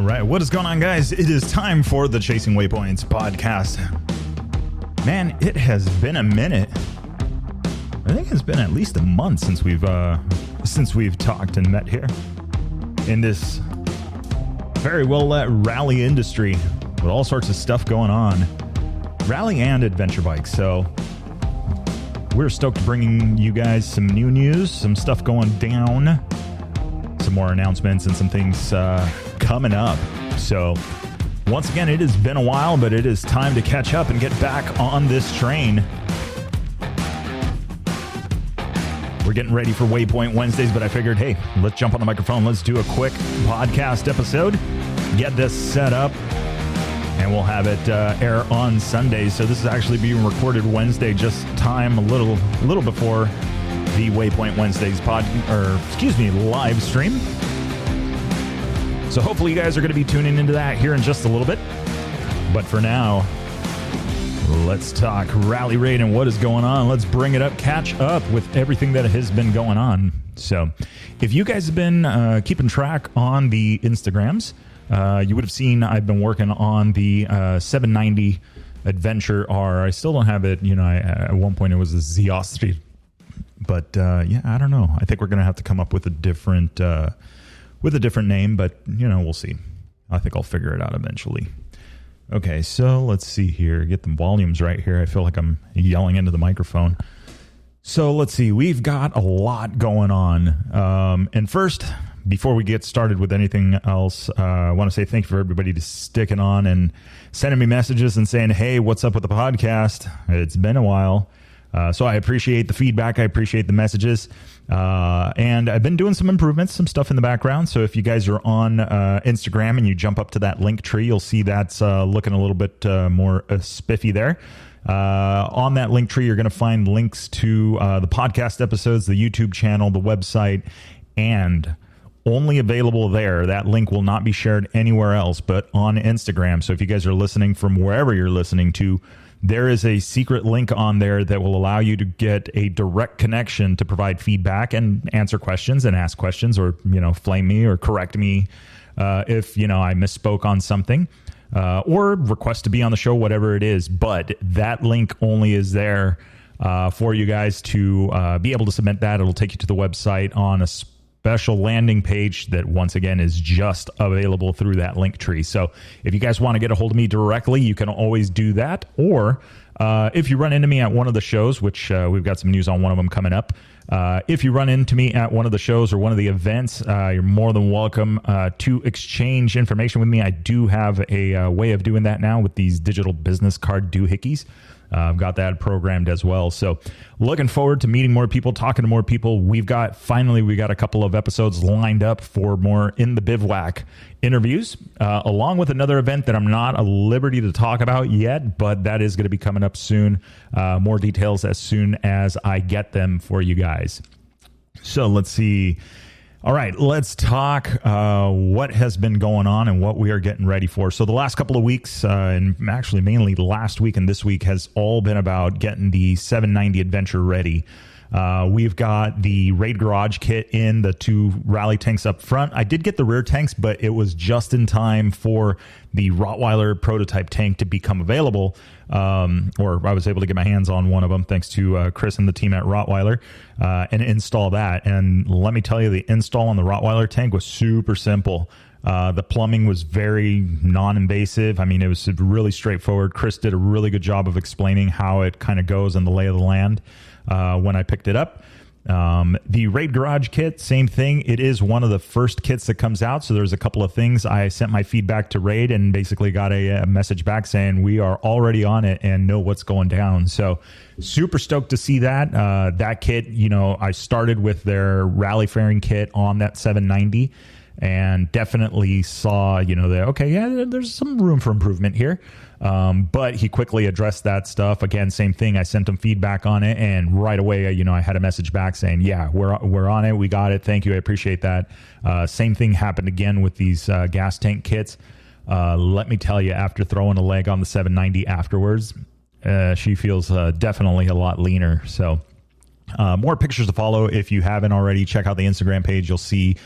All right, what is going on, guys? It is time for the Chasing Waypoints podcast. Man, it has been a minute. I think it's been at least a month since we've talked and met here in this very well-lit rally industry with all sorts of stuff going on, rally and adventure bikes. So we're stoked bringing you guys some new news, some stuff going down, some more announcements, and some things coming up. So once again, it has been a while, but it is time to catch up and get back on this train. We're getting ready for Waypoint Wednesdays, but I figured, hey, let's jump on the microphone. Let's do a quick podcast episode, get this set up, and we'll have it air on Sundays. So this is actually being recorded Wednesday, just time a little before the Waypoint Wednesdays live stream. So hopefully you guys are going to be tuning into that here in just a little bit. But for now, let's talk Rally Raid and what is going on. Let's bring it up, catch up with everything that has been going on. So if you guys have been keeping track on the Instagrams, you would have seen I've been working on the 790 Adventure R. I still don't have it. You know, at one point it was a Ziostri. But yeah, I don't know. I think we're going to have to come up with a different name, but you know, we'll see. I think I'll figure it out eventually. Okay, so let's see here. Get the volumes right here. I feel like I'm yelling into the microphone. So let's see. We've got a lot going on. And first, before we get started with anything else, I want to say thank you for everybody to sticking on and sending me messages and saying, hey, what's up with the podcast? It's been a while. So I appreciate the feedback. I appreciate the messages. And I've been doing some improvements, some stuff in the background. So if you guys are on Instagram and you jump up to that link tree, you'll see that's looking a little bit more spiffy there. On that link tree, you're going to find links to the podcast episodes, the YouTube channel, the website, and only available there. That link will not be shared anywhere else but on Instagram. So if you guys are listening from wherever you're listening to, there is a secret link on there that will allow you to get a direct connection to provide feedback and answer questions and ask questions, or, you know, flame me or correct me if, you know, I misspoke on something, or request to be on the show, whatever it is. But that link only is there for you guys to be able to submit that. It'll take you to the website on a special landing page that, once again, is just available through that link tree. So if you guys want to get a hold of me directly, you can always do that. Or if you run into me at one of the shows, which we've got some news on one of them coming up. If you run into me at one of the shows or one of the events, you're more than welcome to exchange information with me. I do have a way of doing that now with these digital business card doohickeys. I've got that programmed as well. So looking forward to meeting more people, talking to more people. We got a couple of episodes lined up for more In the Bivouac interviews, along with another event that I'm not at liberty to talk about yet, but that is going to be coming up soon. More details as soon as I get them for you guys. So let's see. All right, let's talk what has been going on and what we are getting ready for. So the last couple of weeks, and actually mainly last week and this week, has all been about getting the 790 Adventure ready. We've got the Rade Garage kit in, the two rally tanks up front. I did get the rear tanks, but it was just in time for the Rottweiler prototype tank to become available, or I was able to get my hands on one of them thanks to Chris and the team at Rottweiler, and install that. And let me tell you, the install on the Rottweiler tank was super simple. The plumbing was very non-invasive. I mean, it was really straightforward. Chris did a really good job of explaining how it kind of goes in the lay of the land when I picked it up. The Rade Garage kit, same thing. It is one of the first kits that comes out. So there's a couple of things. I sent my feedback to Rade and basically got a message back saying we are already on it and know what's going down. So super stoked to see that. That kit, you know, I started with their rally fairing kit on that 790 and definitely saw, you know, that, okay, yeah, there's some room for improvement here. But he quickly addressed that stuff. Again, same thing. I sent him feedback on it, and right away, you know, I had a message back saying, yeah, we're on it. We got it. Thank you. I appreciate that. Same thing happened again with these gas tank kits. Let me tell you, after throwing a leg on the 790 afterwards, she feels definitely a lot leaner. So more pictures to follow. If you haven't already, check out the Instagram page. You'll see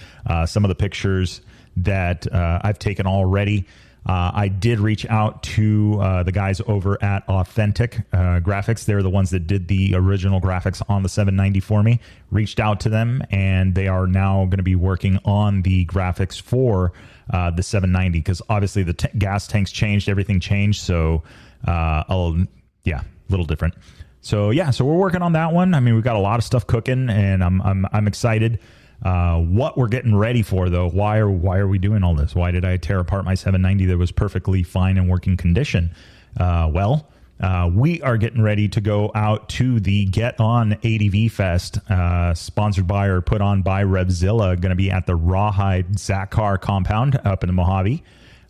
some of the pictures that I've taken already. I did reach out to the guys over at Authentic Graphics. They're the ones that did the original graphics on the 790 for me. Reached out to them, and they are now going to be working on the graphics for the 790, because obviously the gas tanks changed, everything changed, so a little different. So so we're working on that one. I mean, we've got a lot of stuff cooking, and I'm excited. What we're getting ready for, though, why are we doing all this? Why did I tear apart my 790 that was perfectly fine in working condition? We are getting ready to go out to the Get On ADV Fest, sponsored by or put on by Revzilla, going to be at the Rawhide Zachar compound up in the Mojave.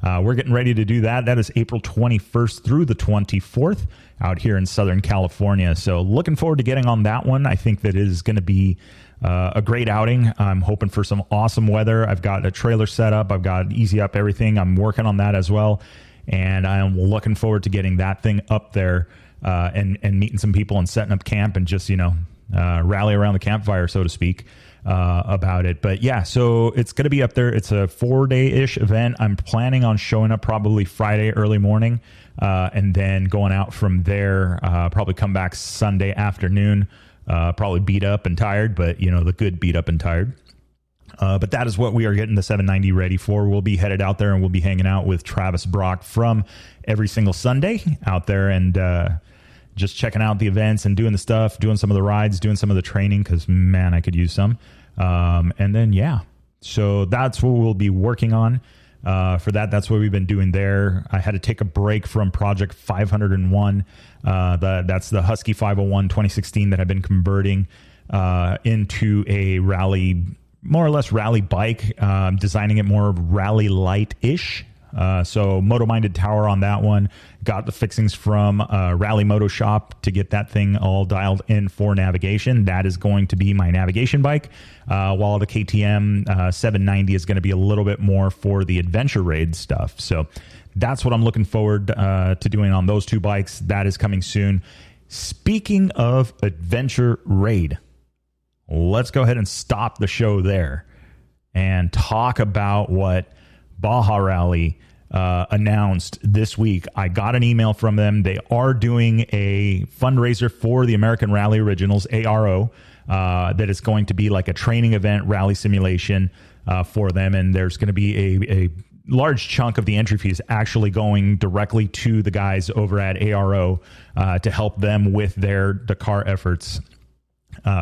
We're getting ready to do that. That is April 21st through the 24th out here in Southern California. So looking forward to getting on that one. I think that it is going to be a great outing. I'm hoping for some awesome weather. I've got a trailer set up. I've got Easy Up everything. I'm working on that as well. And I'm looking forward to getting that thing up there and meeting some people and setting up camp and just, rally around the campfire, so to speak, about it. But yeah, so it's going to be up there. It's a 4-day-ish event. I'm planning on showing up probably Friday early morning and then going out from there, probably come back Sunday afternoon. Probably beat up and tired, but the good beat up and tired. But that is what we are getting the 790 ready for. We'll be headed out there and we'll be hanging out with Travis Brock from every single Sunday out there and just checking out the events and doing the stuff, doing some of the rides, doing some of the training, because man, I could use some. And then so that's what we'll be working on. For that's what we've been doing there. I had to take a break from Project 501. That's the Husky 501 2016 that I've been converting into a rally, more or less rally bike, designing it more rally light-ish. So Moto-Minded Tower on that one. Got the fixings from Rally Moto Shop to get that thing all dialed in for navigation. That is going to be my navigation bike, while the KTM 790 is going to be a little bit more for the adventure raid stuff. So that's what I'm looking forward to doing on those two bikes. That is coming soon. Speaking of adventure raid, let's go ahead and stop the show there and talk about what Baja Rally announced this week. I got an email from them. They are doing a fundraiser for the American Rally Originals, ARO, that is going to be like a training event, rally simulation for them. And there's going to be a large chunk of the entry fees actually going directly to the guys over at ARO to help them with their Dakar efforts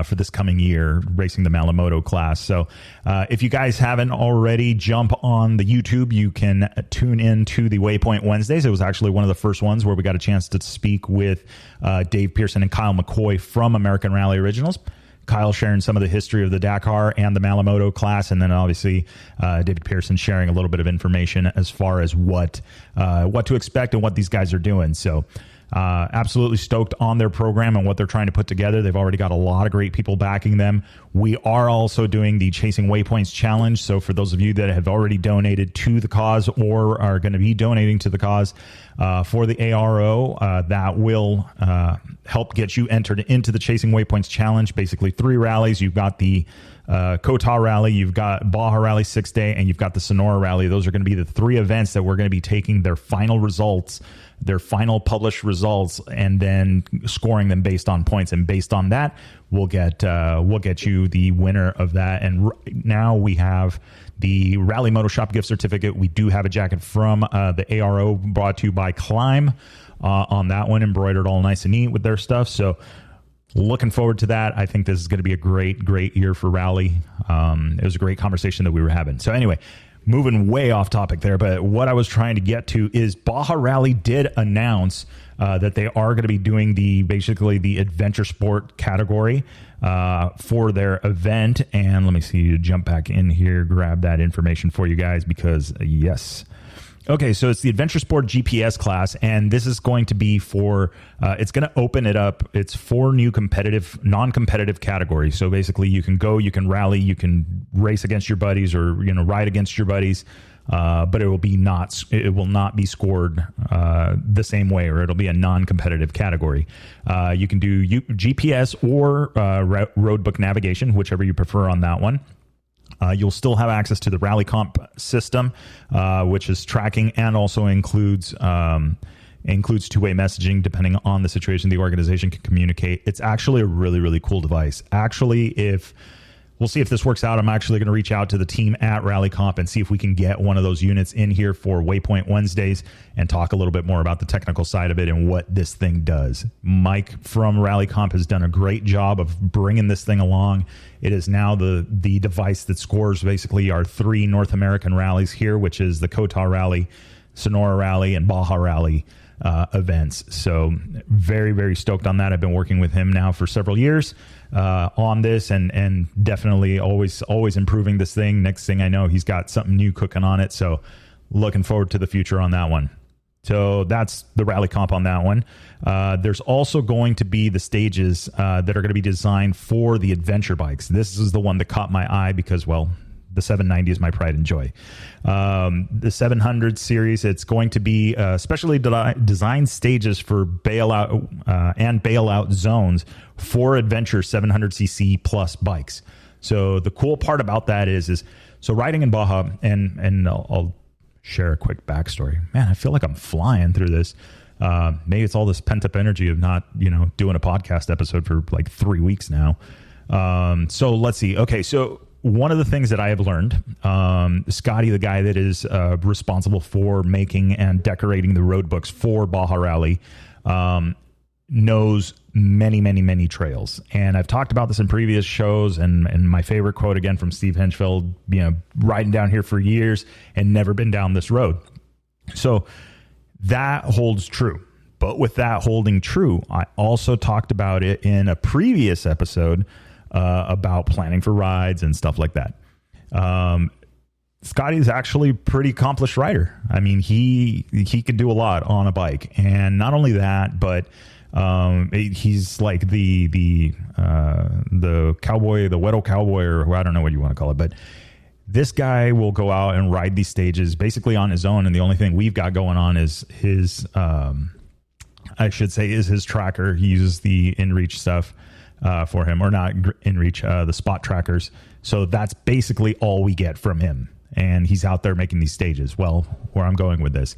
for this coming year, racing the Malamoto class. So if you guys haven't already, jump on the YouTube. You can tune in to the Waypoint Wednesdays. It was actually one of the first ones where we got a chance to speak with Dave Pearson and Kyle McCoy from American Rally Originals. Kyle sharing some of the history of the Dakar and the Malamoto class, and then obviously David Pearson sharing a little bit of information as far as what to expect and what these guys are doing. So absolutely stoked on their program and what they're trying to put together. They've already got a lot of great people backing them. We are also doing the Chasing Waypoints Challenge. So for those of you that have already donated to the cause or are going to be donating to the cause for the ARO, that will help get you entered into the Chasing Waypoints Challenge. Basically 3 rallies. You've got the Kota Rally, you've got Baja Rally 6-day, and you've got the Sonora Rally. Those are going to be the 3 events that we're going to be taking their final results, their final published results, and then scoring them based on points. And based on that, we'll get you the winner of that. And right now we have the Rally Moto Shop gift certificate. We do have a jacket from the ARO brought to you by Climb on that one, embroidered all nice and neat with their stuff. So looking forward to that. I think this is going to be a great year for Rally. It was a great conversation that we were having. So anyway, moving way off topic there, but what I was trying to get to is Baja Rally did announce that they are going to be doing basically the adventure sport category for their event. And let me see, jump back in here, grab that information for you guys, because yes. Okay, so it's the Adventure Sport GPS class, and this is going to be for, it's going to open it up. It's 4 new non-competitive categories. So basically you can go, you can rally, you can race against your buddies or, ride against your buddies, but it will not be scored the same way, or it'll be a non-competitive category. You can do GPS or road book navigation, whichever you prefer on that one. You'll still have access to the Rally Comp system, which is tracking and also includes two-way messaging depending on the situation the organization can communicate. It's actually a really, really cool device. Actually, we'll see if this works out. I'm actually going to reach out to the team at Rally Comp and see if we can get one of those units in here for Waypoint Wednesdays and talk a little bit more about the technical side of it and what this thing does. Mike from Rally Comp has done a great job of bringing this thing along. It is now the device that scores basically our 3 North American rallies here, which is the Kota Rally, Sonora Rally, and Baja Rally events. So very, very stoked on that. I've been working with him now for several years on this, and definitely always improving this thing. Next thing I know, he's got something new cooking on it. So looking forward to the future on that one. So that's the Rally Comp on that one. There's also going to be the stages that are going to be designed for the adventure bikes. This is the one that caught my eye because, well, the 790 is my pride and joy. The 700 series, it's going to be specially designed stages for bailout and bailout zones for adventure 700cc plus bikes. So the cool part about that is so riding in Baja, and I'll share a quick backstory. Man, I feel like I'm flying through this. Maybe it's all this pent up energy of not, doing a podcast episode for like 3 weeks now. So let's see. Okay, so one of the things that I have learned, Scotty, the guy that is responsible for making and decorating the road books for Baja Rally, knows many, many, many trails. And I've talked about this in previous shows, and my favorite quote again from Steve Henchfeld, riding down here for years and never been down this road. So that holds true. But with that holding true, I also talked about it in a previous episode about planning for rides and stuff like that. Scotty's actually a pretty accomplished rider. I mean, he can do a lot on a bike, and not only that, but he's like the cowboy, the Weddle cowboy, or I don't know what you want to call it, but this guy will go out and ride these stages basically on his own, and the only thing we've got going on is his tracker. He uses the InReach stuff for him, or not InReach, the spot trackers. So that's basically all we get from him. And he's out there making these stages. Well, where I'm going with this,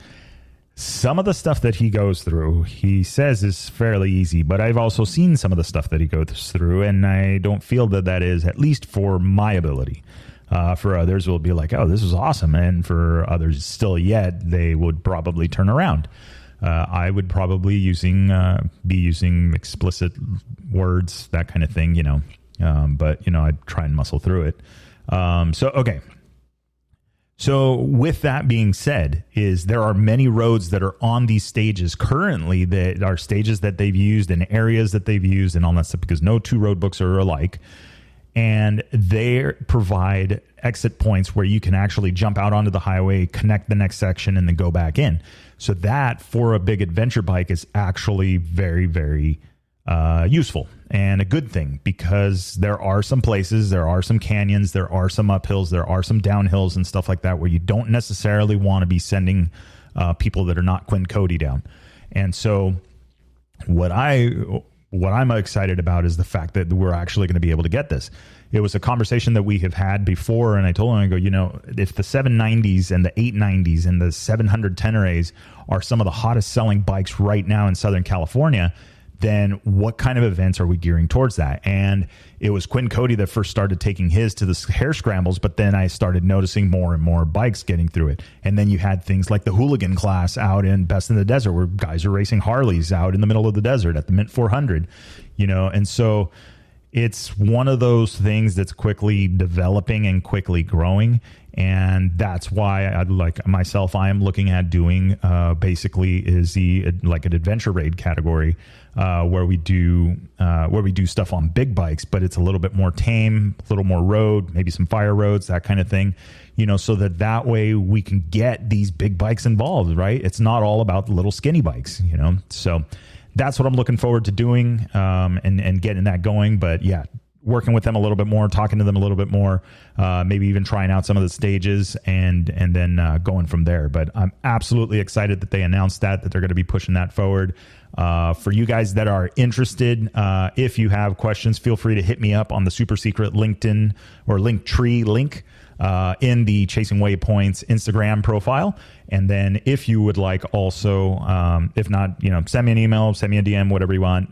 some of the stuff that he goes through, he says is fairly easy, but I've also seen some of the stuff that he goes through, and I don't feel that is, at least for my ability. For others, will be like, oh, this is awesome. And for others still yet, they would probably turn around. I would probably be using explicit words, that kind of thing, but I'd try and muscle through it. Okay. So with that being said, there are many roads that are on these stages currently that are stages that they've used and areas that they've used and all that stuff, because no 2 road books are alike. And they provide exit points where you can actually jump out onto the highway, connect the next section, and then go back in. So that, for a big adventure bike, is actually very, very useful and a good thing, because there are some places, there are some canyons, there are some uphills, there are some downhills and stuff like that where you don't necessarily want to be sending people that are not Quinn Cody down. And so what I'm excited about is the fact that we're actually going to be able to get this. It was a conversation that we have had before, and I told him, I go, if the 790s and the 890s and the 700 Teneres are some of the hottest selling bikes right now in Southern California, then what kind of events are we gearing towards that? And it was Quinn Cody that first started taking his to the hair scrambles, but then I started noticing more and more bikes getting through it. And then you had things like the hooligan class out in Best in the Desert, where guys are racing Harleys out in the middle of the desert at the Mint 400, and so it's one of those things that's quickly developing and quickly growing. And that's why I am looking at doing basically is an adventure raid category where we do stuff on big bikes, but it's a little bit more tame, a little more road, maybe some fire roads, that kind of thing, so that way we can get these big bikes involved, right? It's not all about the little skinny bikes, so that's what I'm looking forward to doing and getting that going. But yeah, working with them a little bit more, talking to them a little bit more, maybe even trying out some of the stages and then going from there. But I'm absolutely excited that they announced that they're going to be pushing that forward. For you guys that are interested, if you have questions, feel free to hit me up on the super secret LinkedIn or Linktree link in the Chasing Waypoints Instagram profile. And then if you would like also, if not, send me an email, send me a DM, whatever you want.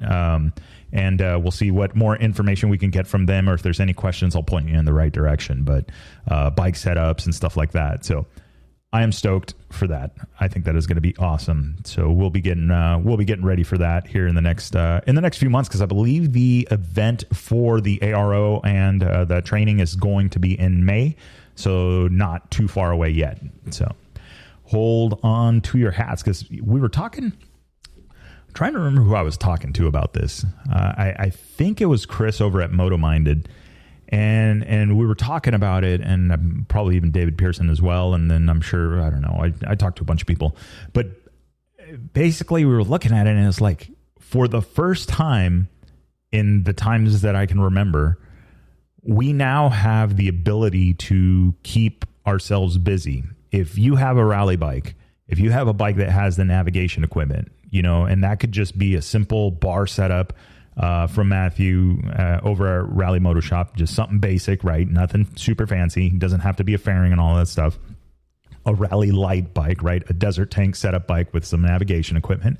And we'll see what more information we can get from them, or if there's any questions, I'll point you in the right direction. But bike setups and stuff like that. So I am stoked for that. I think that is going to be awesome. So we'll be getting ready for that here in the next few months, because I believe the event for the ARO and the training is going to be in May, so not too far away yet. So hold on to your hats, because we were talking. I'm trying to remember who I was talking to about this. I think it was Chris over at MotoMinded. And we were talking about it, and probably even David Pearson as well. And then I'm sure, I don't know, I talked to a bunch of people. But basically we were looking at it, and it's like, for the first time in the times that I can remember, we now have the ability to keep ourselves busy. If you have a rally bike, if you have a bike that has the navigation equipment, and that could just be a simple bar setup, from Matthew over at Rally Moto Shop, just something basic, right? Nothing super fancy. Doesn't have to be a fairing and all that stuff. A rally light bike, right? A desert tank setup bike with some navigation equipment.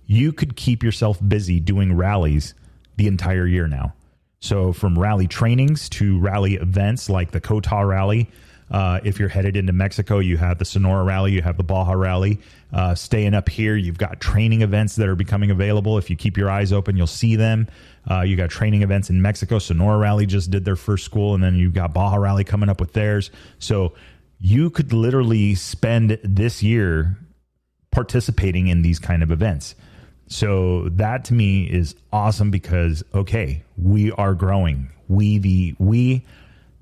You could keep yourself busy doing rallies the entire year now. So from rally trainings to rally events like the Cota Rally. If you're headed into Mexico, you have the Sonora Rally, you have the Baja Rally. Staying up here, you've got training events that are becoming available. If you keep your eyes open, you'll see them. You got training events in Mexico. Sonora Rally just did their first school, and then you've got Baja Rally coming up with theirs. So you could literally spend this year participating in these kind of events. So that to me is awesome, because, okay, we are growing.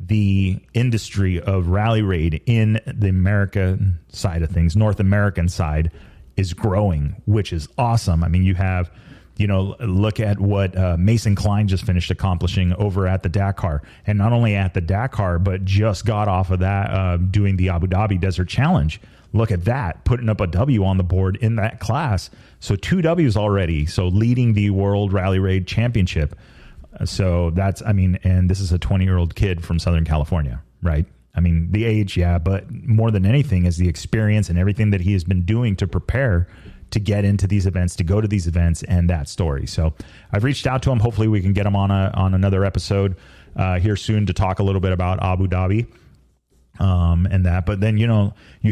The industry of Rally Raid in the American side of things, North American side, is growing, which is awesome. I mean, you have, look at what Mason Klein just finished accomplishing over at the Dakar. And not only at the Dakar, but just got off of that doing the Abu Dhabi Desert Challenge. Look at that, putting up a W on the board in that class. So 2 Ws already. So leading the World Rally Raid Championship. So that's, and this is a 20-year-old kid from Southern California, right? I mean, the age, yeah, but more than anything is the experience and everything that he has been doing to prepare to get into these events, to go to these events, and that story. So I've reached out to him. Hopefully we can get him on another episode here soon to talk a little bit about Abu Dhabi and that. But then, you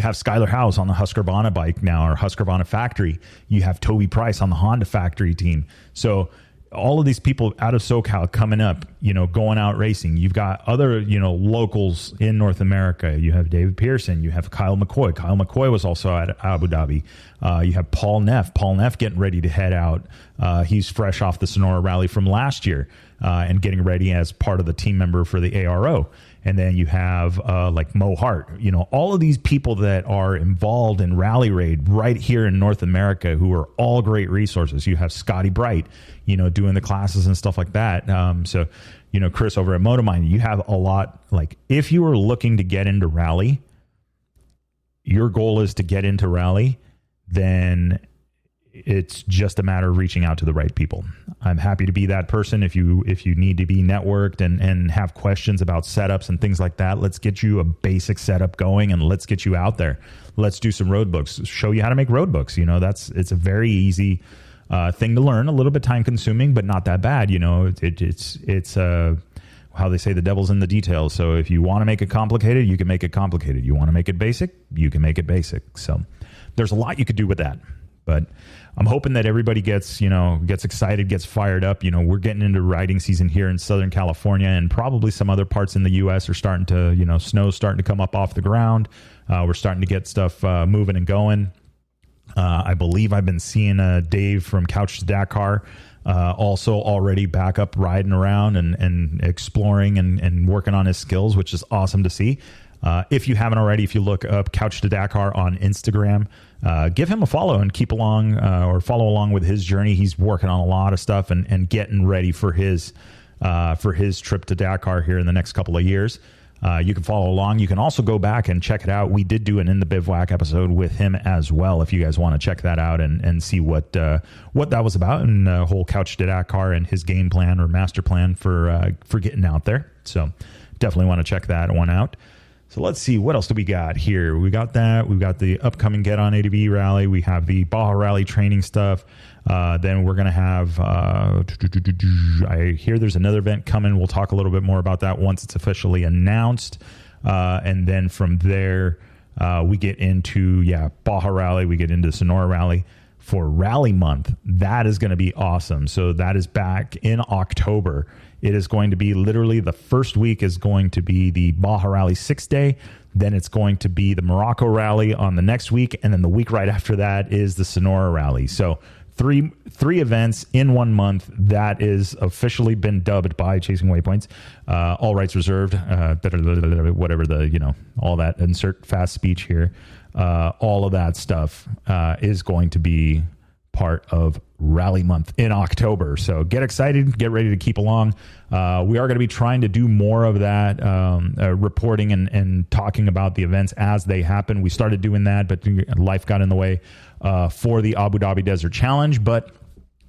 have Skylar House on the Husqvarna bike now, or Husqvarna factory. You have Toby Price on the Honda factory team. So all of these people out of SoCal coming up, going out racing. You've got other, locals in North America. You have David Pearson. You have Kyle McCoy. Kyle McCoy was also at Abu Dhabi. You have Paul Neff. Paul Neff getting ready to head out. He's fresh off the Sonora Rally from last year and getting ready as part of the team member for the ARO. And then you have like Mo Hart, all of these people that are involved in Rally Raid right here in North America, who are all great resources. You have Scotty Bright, doing the classes and stuff like that. So, Chris over at MotoMind, you have a lot. Like, if you are looking to get into rally, your goal is to get into rally, then it's just a matter of reaching out to the right people. I'm happy to be that person. If you need to be networked and have questions about setups and things like that, let's get you a basic setup going, and let's get you out there. Let's do some road books, show you how to make road books. It's a very easy thing to learn, a little bit time consuming, but not that bad. It's how they say, the devil's in the details. So if you want to make it complicated, you can make it complicated. You want to make it basic, you can make it basic. So there's a lot you could do with that. But I'm hoping that everybody gets excited, gets fired up. We're getting into riding season here in Southern California, and probably some other parts in the U.S. are starting to, snow's starting to come up off the ground. We're starting to get stuff moving and going. I believe I've been seeing Dave from Couch to Dakar also already back up riding around and exploring and working on his skills, which is awesome to see. If you haven't already, if you look up Couch to Dakar on Instagram, give him a follow and keep along or follow along with his journey. He's working on a lot of stuff and getting ready for his for his trip to Dakar here in the next couple of years. You can follow along. You can also go back and check it out. We did do an In the Bivouac episode with him as well, if you guys want to check that out and see what that was about, and the whole Couch to Dakar and his game plan or master plan for getting out there. So definitely want to check that one out. So let's see, what else do we got here? We got that. We've got the upcoming Get On ADV rally. We have the Baja Rally training stuff. Then we're going to have, I hear there's another event coming. We'll talk a little bit more about that once it's officially announced. And then from there, we get into, Baja Rally. We get into Sonora Rally for Rally Month. That is going to be awesome. So that is back in October. It is going to be literally the first week is going to be the Baja Rally 6-day. Then it's going to be the Morocco Rally on the next week. And then the week right after that is the Sonora Rally. So three events in 1 month. That is officially been dubbed by Chasing Waypoints. All rights reserved, whatever all that insert fast speech here. All of that stuff is going to be part of Rally Month in October. So get excited, get ready to keep along. We are going to be trying to do more of that reporting and talking about the events as they happen. We started doing that, but life got in the way for the Abu Dhabi Desert Challenge, but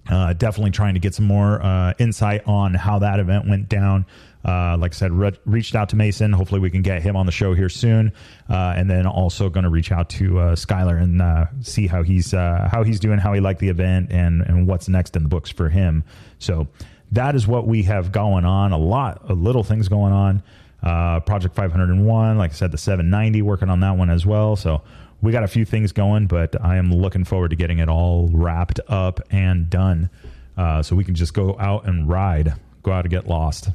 definitely trying to get some more insight on how that event went down. Like I said, reached out to Mason. Hopefully we can get him on the show here soon. And then also going to reach out to Skylar and see how he's doing, how he liked the event, and what's next in the books for him. So that is what we have going on. A lot of little things going on. Project 501, like I said, the 790, working on that one as well. So we got a few things going, but I am looking forward to getting it all wrapped up and done, so we can just go out and ride, go out and get lost.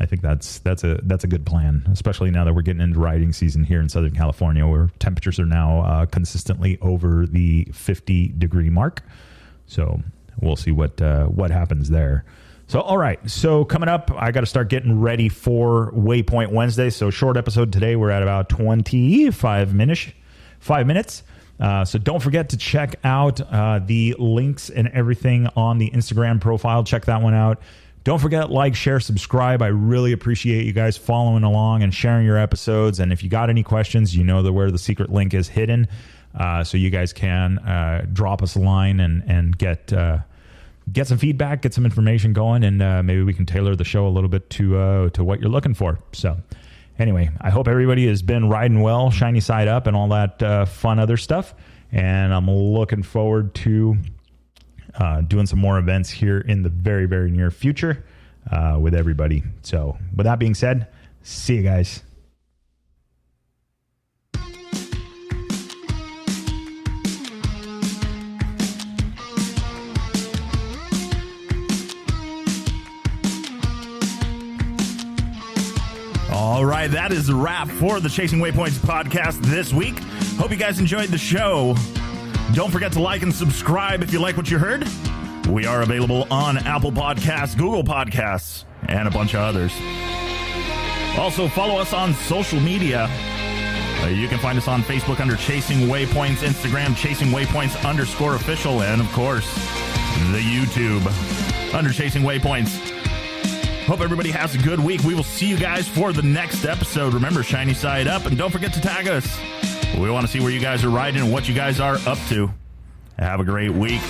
I think that's a good plan, especially now that we're getting into riding season here in Southern California, where temperatures are now consistently over the 50-degree mark. So we'll see what happens there. So, all right. So coming up, I got to start getting ready for Waypoint Wednesday. So short episode today. We're at about 5 minutes. So don't forget to check out the links and everything on the Instagram profile. Check that one out. Don't forget, like, share, subscribe. I really appreciate you guys following along and sharing your episodes. And if you got any questions, you know where the secret link is hidden. So you guys can drop us a line and get some feedback, get some information going, and maybe we can tailor the show a little bit to what you're looking for. So anyway, I hope everybody has been riding well, shiny side up, and all that fun other stuff. And I'm looking forward to doing some more events here in the very, very near future with everybody. So with that being said, see you guys. All right, that is a wrap for the Chasing Waypoints podcast this week. Hope you guys enjoyed the show. Don't forget to like and subscribe if you like what you heard. We are available on Apple Podcasts, Google Podcasts, and a bunch of others. Also, follow us on social media. You can find us on Facebook under Chasing Waypoints, Instagram Chasing Waypoints _official, and of course, the YouTube under Chasing Waypoints. Hope everybody has a good week. We will see you guys for the next episode. Remember, shiny side up, and don't forget to tag us. We want to see where you guys are riding and what you guys are up to. Have a great week.